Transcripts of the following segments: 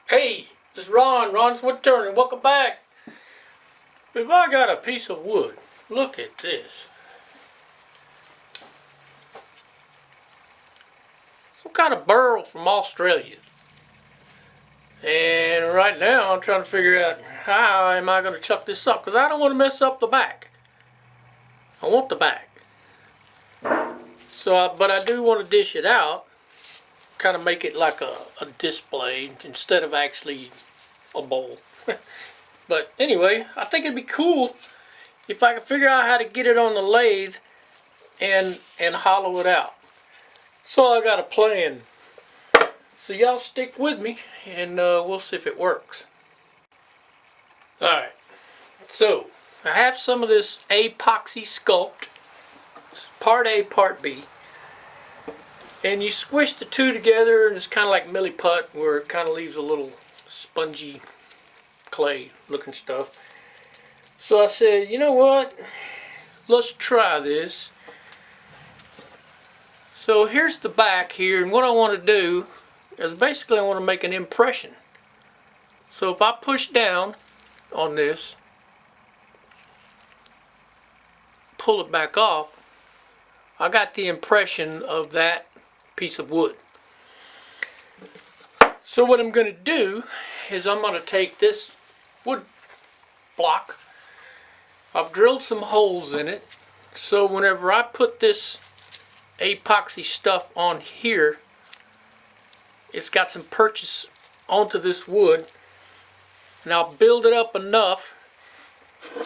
Hey, this is Ron's Woodturning. Welcome back. If I got a piece of wood, look at this. Some kind of burl from Australia. And right now I'm trying to figure out how am I going to chuck this up, because I don't want to mess up the back. I want the back. But I do want to dish it out, kind of make it like a display instead of actually a bowl. But anyway, I think it'd be cool if I could figure out how to get it on the lathe and hollow it out. So I got a plan. So y'all stick with me and we'll see if it works. Alright, so I have some of this Apoxy Sculpt, part A, part B. And you squish the two together and it's kind of like Millie Putt, where it kind of leaves a little spongy clay looking stuff. So I said, you know what, let's try this. So here's the back here, and what I want to do is basically I want to make an impression. So if I push down on this, pull it back off, I got the impression of that piece of wood. So what I'm going to do is I'm going to take this wood block. I've drilled some holes in it, so whenever I put this epoxy stuff on here, it's got some purchase onto this wood, and I'll build it up enough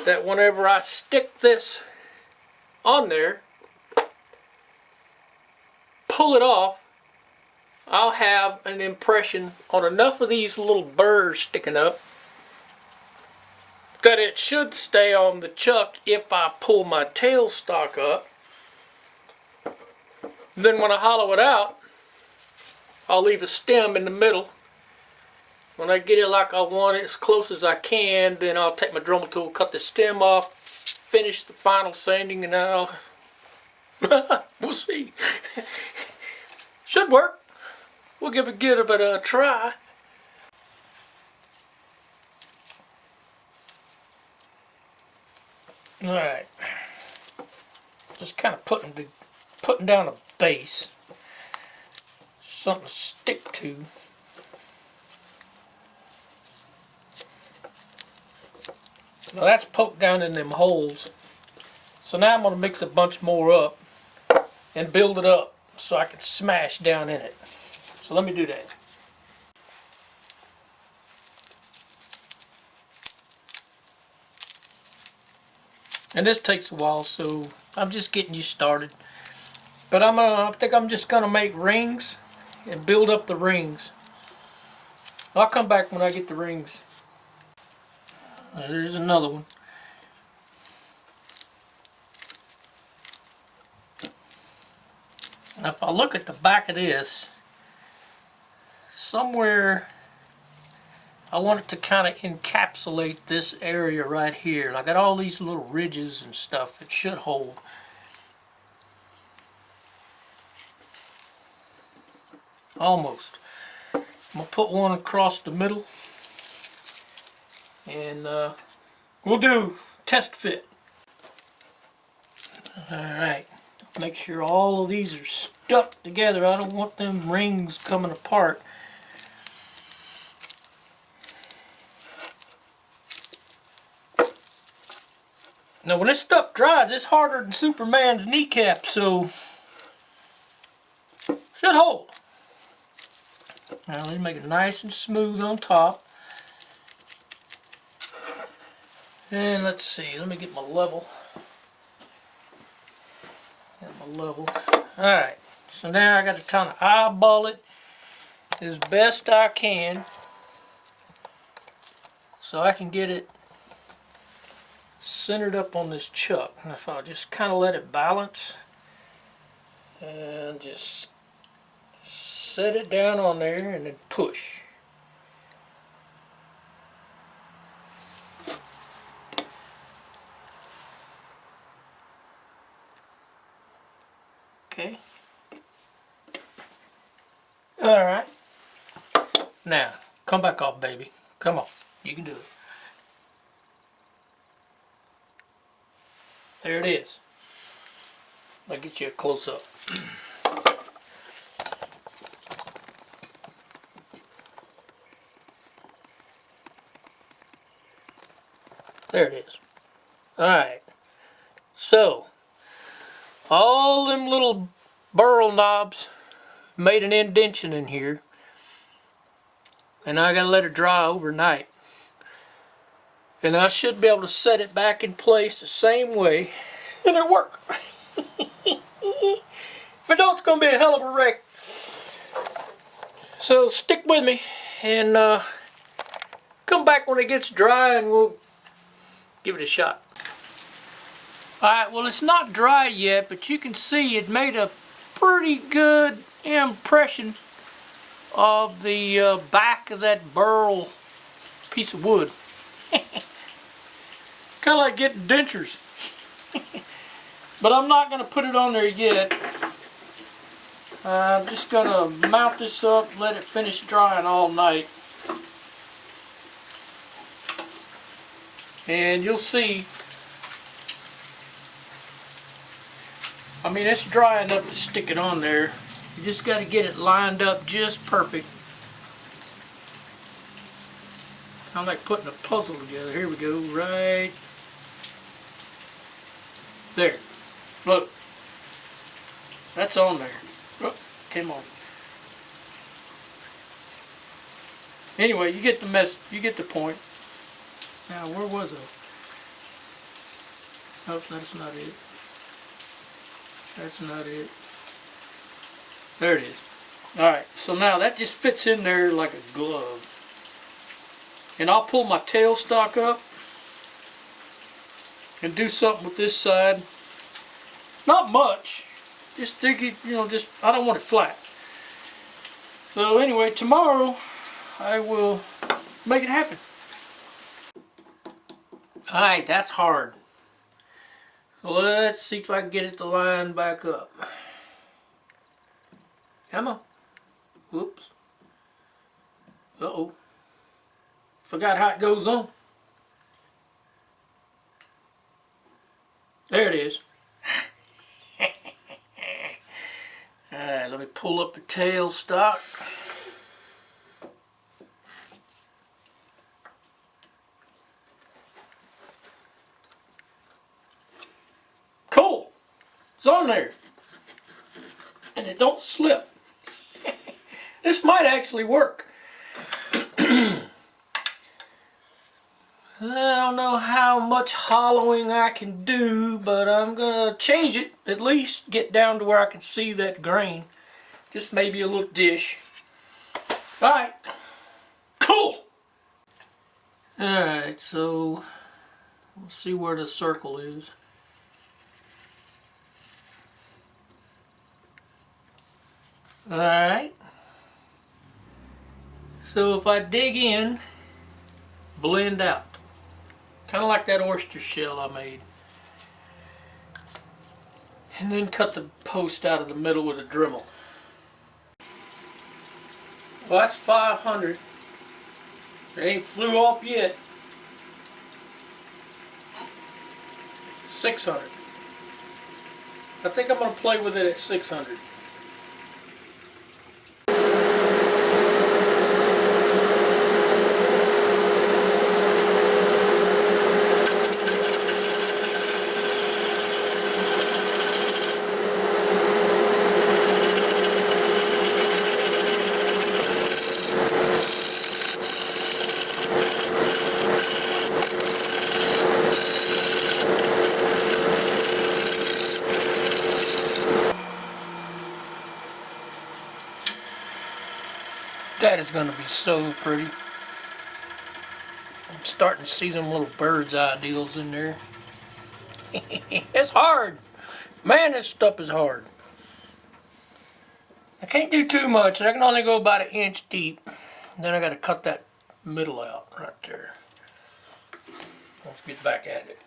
that whenever I stick this on there, pull it off, I'll have an impression on enough of these little burrs sticking up that it should stay on the chuck if I pull my tailstock up. Then when I hollow it out, I'll leave a stem in the middle. When I get it like I want it, as close as I can, then I'll take my Dremel tool, cut the stem off, finish the final sanding, and I'll we'll see. Should work. We'll give it a try. Alright, just kind of putting down a base, something to stick to. Now that's poked down in them holes, so now I'm going to mix a bunch more up and build it up so I can smash down in it. So let me do that. And this takes a while, so I'm just getting you started. But I think I'm just gonna make rings and build up the rings. I'll come back when I get the rings. There's another one. Now if I look at the back of this, somewhere I want it to kind of encapsulate this area right here. And I got all these little ridges and stuff it should hold. Almost. I'm going to put one across the middle. And we'll do test fit. Alright. Make sure all of these are stuck together. I don't want them rings coming apart. Now when this stuff dries, it's harder than Superman's kneecap, so should hold. Now let's make it nice and smooth on top. And let's see, let me get my level. Got my level. Alright, so now I got to kind of eyeball it as best I can so I can get it centered up on this chuck. And if I just kind of let it balance and just set it down on there and then push. Okay. Alright. Now, Come back off, baby. Come on. You can do it. There it is. I'll get you a close-up. There it is. Alright. So, all them little burl knobs made an indention in here. And I gotta let it dry overnight. And I should be able to set it back in place the same way. And it'll work. If it don't, it's gonna be a hell of a wreck. So stick with me and come back when it gets dry and we'll give it a shot. Alright, well it's not dry yet, but you can see it made a pretty good impression of the back of that burl piece of wood. Kind of like getting dentures. But I'm not going to put it on there yet. I'm just going to mount this up, let it finish drying all night. And you'll see, I mean, it's dry enough to stick it on there. You just got to get it lined up just perfect. I'm like putting a puzzle together. Here we go, right there. Look, that's on there. Oh, came on. Anyway, you get the mess. You get the point. Now, where was I? Oh, that's not it. That's not it. There it is. Alright, so now that just fits in there like a glove. And I'll pull my tailstock up and do something with this side. Not much. Just dig it, you know, just, I don't want it flat. So anyway, tomorrow I will make it happen. Alright, that's hard. Let's see if I can get it to line back up. Come on. Whoops. Uh-oh. Forgot how it goes on. There it is. Alright, let me pull up the tailstock. Cool! It's on there. And it don't slip. This might actually work. I don't know how much hollowing I can do, but I'm gonna change it, at least get down to where I can see that grain. Just maybe a little dish. Alright, cool! Alright, so let's see where the circle is. Alright, so if I dig in, blend out. Kind of like that oyster shell I made. And then cut the post out of the middle with a Dremel. Well, that's 500. It ain't flew off yet. 600. I think I'm going to play with it at 600. That is going to be so pretty. I'm starting to see them little bird's eye deals in there. It's hard. Man, this stuff is hard. I can't do too much. I can only go about 1 inch deep. Then I got to cut that middle out right there. Let's get back at it.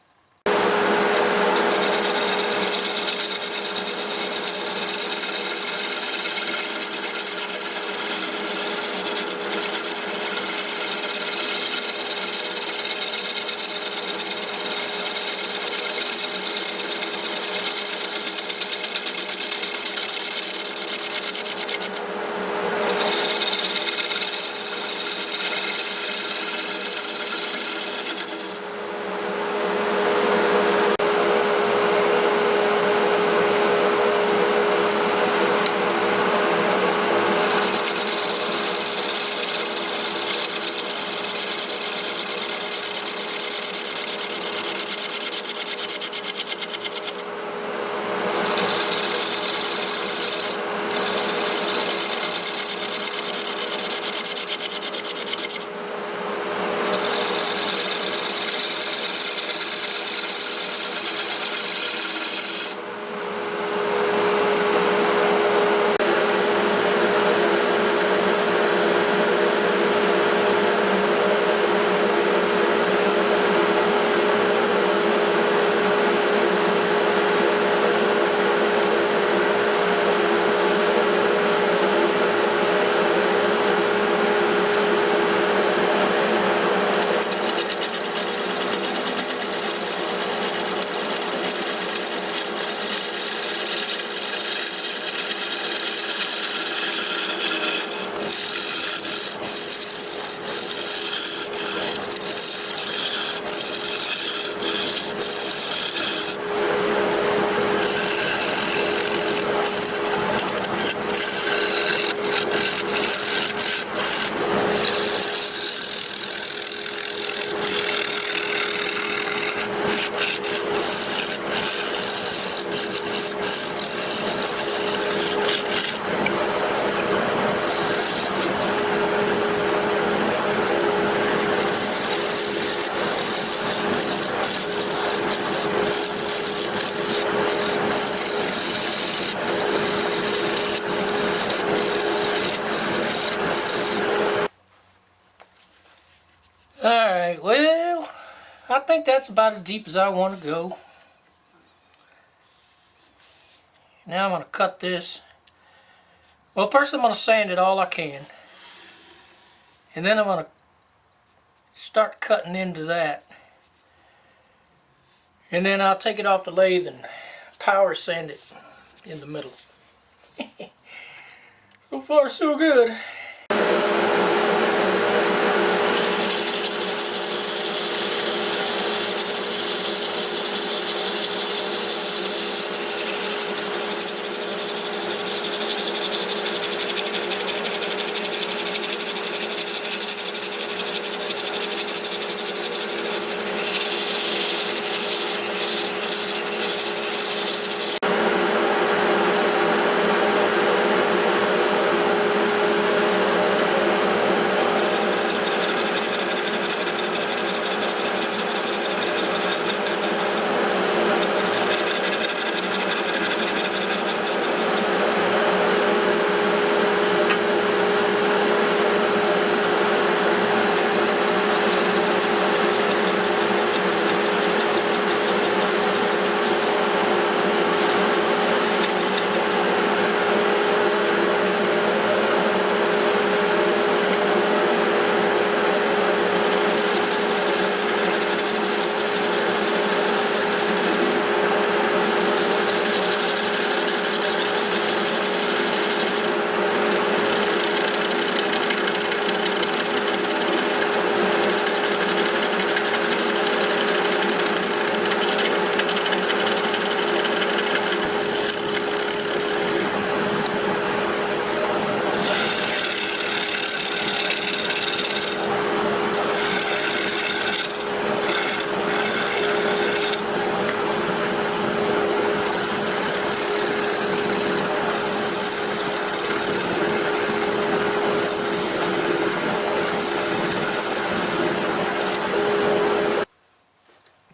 Alright, well, I think that's about as deep as I want to go. Now I'm going to cut this. Well, first I'm going to sand it all I can. And then I'm going to start cutting into that. And then I'll take it off the lathe and power sand it in the middle. So far so good.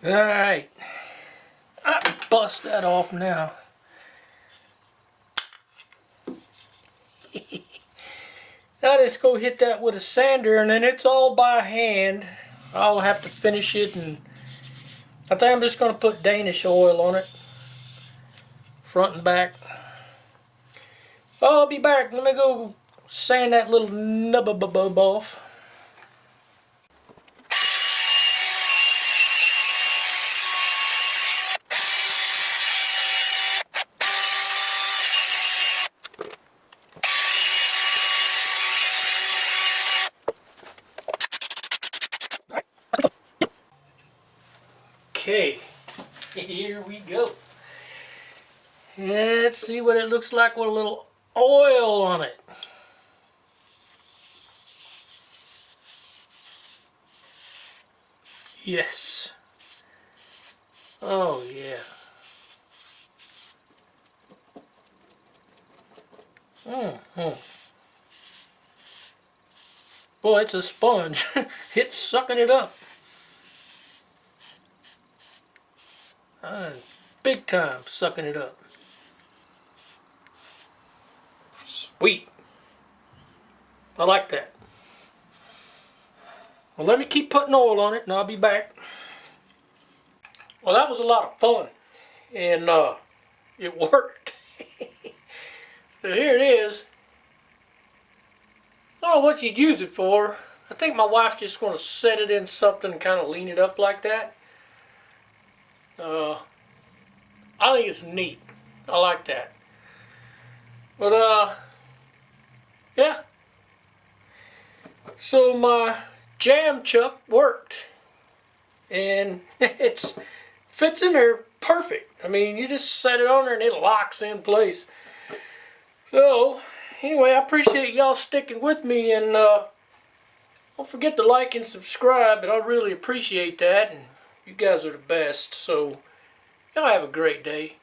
Alright, I bust that off now. Now just go hit that with a sander, and then it's all by hand. I'll have to finish it, and I think I'm just going to put Danish oil on it, front and back. I'll be back. Let me go sand that little nub off. Okay, here we go. Let's see what it looks like with a little oil on it. Yes. Oh yeah. Boy, it's a sponge. It's sucking it up. Big time sucking it up. Sweet. I like that. Well, let me keep putting oil on it and I'll be back. Well, that was a lot of fun. And it worked. So here it is. I don't know what you'd use it for. I think my wife's just going to set it in something and kind of lean it up like that. I think it's neat. I like that. But yeah. So my jam chuck worked, and it fits in there perfect. I mean, you just set it on there and it locks in place. So anyway, I appreciate y'all sticking with me, and don't forget to like and subscribe, and I really appreciate that, and you guys are the best. So y'all have a great day.